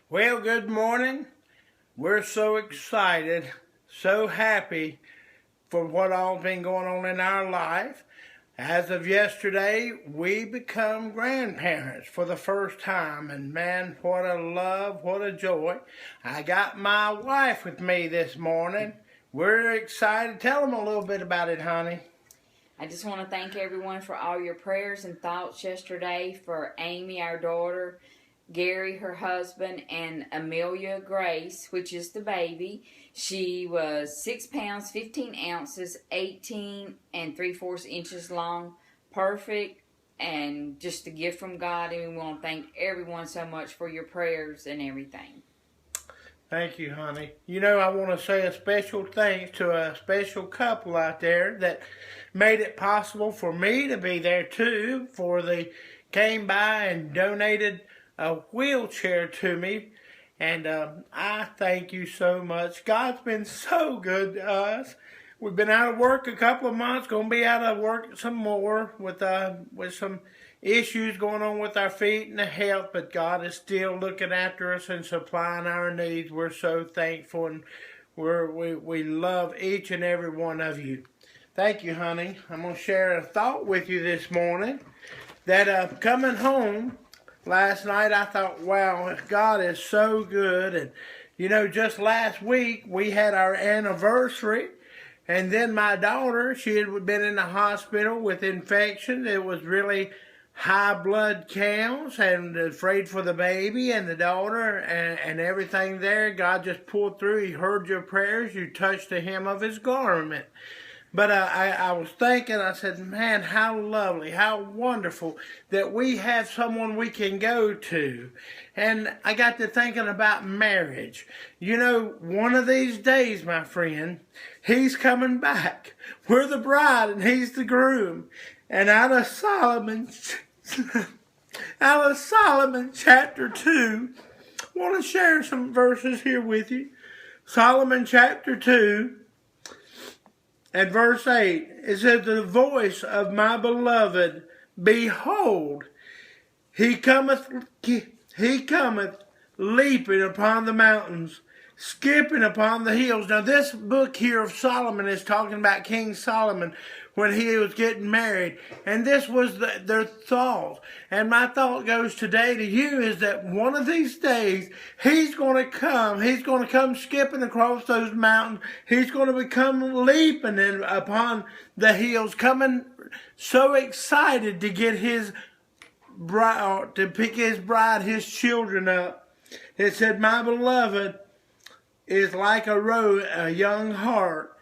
Well, good morning. We're so excited, so happy for what all's been going on in our life. As of yesterday, we become grandparents for the first time, and man, what a love, what a joy. I got my wife with me this morning. We're excited. Tell them a little bit about it, honey. I just want to thank everyone for all your prayers and thoughts yesterday for Amy, our daughter, Gary, her husband, and Amelia Grace, which is the baby. She was 6 pounds, 15 ounces, 18 and 3/4 inches long, perfect, and just a gift from God. And we want to thank everyone so much for your prayers and everything. Thank you, honey. You know, I want to say a special thanks to a special couple out there that made it possible for me to be there too. For they came by and donated a wheelchair to me, and I thank you so much. God's been so good to us. We've been out of work a couple of months, going to be out of work some more with some issues going on with our feet and the health, but God is still looking after us and supplying our needs. We're so thankful, and we love each and every one of you. Thank you, honey. I'm going to share a thought with you this morning that coming home last night, I thought, wow, God is so good. And, you know, just last week, we had our anniversary. And then my daughter, she had been in the hospital with infection. It was really high blood counts, and afraid for the baby and the daughter and everything there. God just pulled through. He heard your prayers. You touched the hem of his garment. But I was thinking, I said, man, how lovely, how wonderful that we have someone we can go to. And I got to thinking about marriage. You know, one of these days, my friend, he's coming back. We're the bride and he's the groom. And out of Solomon chapter 2, I want to share some verses here with you. Solomon chapter 2. At verse 8, it says, the voice of my beloved, behold, he cometh leaping upon the mountains, skipping upon the hills. Now this book here of Solomon is talking about King Solomon when he was getting married. And this was their thought. And my thought goes today to you is that one of these days, he's going to come skipping across those mountains. He's going to become leaping upon the hills, coming so excited to get his bride, to pick his bride, his children up. It said, my beloved is like a young hart.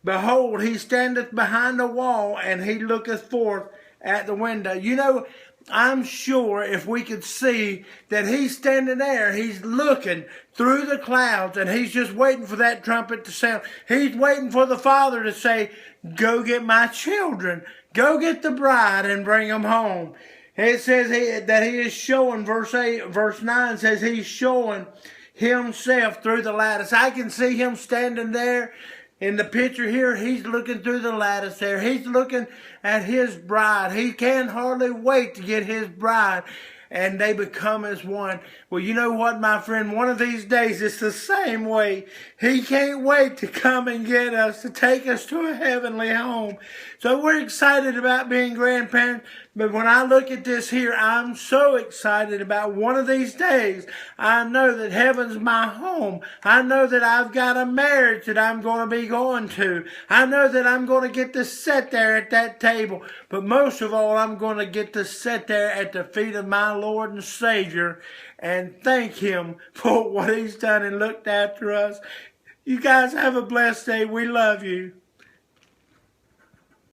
Behold, he standeth behind a wall, and he looketh forth at the window. You know, I'm sure if we could see that he's standing there, he's looking through the clouds, and he's just waiting for that trumpet to sound. He's waiting for the Father to say, go get my children. Go get the bride and bring them home. It says that he is showing, verse 9 says he's showing himself through the lattice. I can see him standing there. In the picture here, he's looking through the lattice there. He's looking at his bride. He can't hardly wait to get his bride. And they become as one. Well, you know what, my friend? One of these days, it's the same way. He can't wait to come and get us, to take us to a heavenly home. So we're excited about being grandparents. But when I look at this here, I'm so excited about one of these days. I know that heaven's my home. I know that I've got a marriage that I'm going to be going to. I know that I'm going to get to sit there at that table. But most of all, I'm going to get to sit there at the feet of my Lord and Savior and thank him for what he's done and looked after us. You guys have a blessed day. We love you.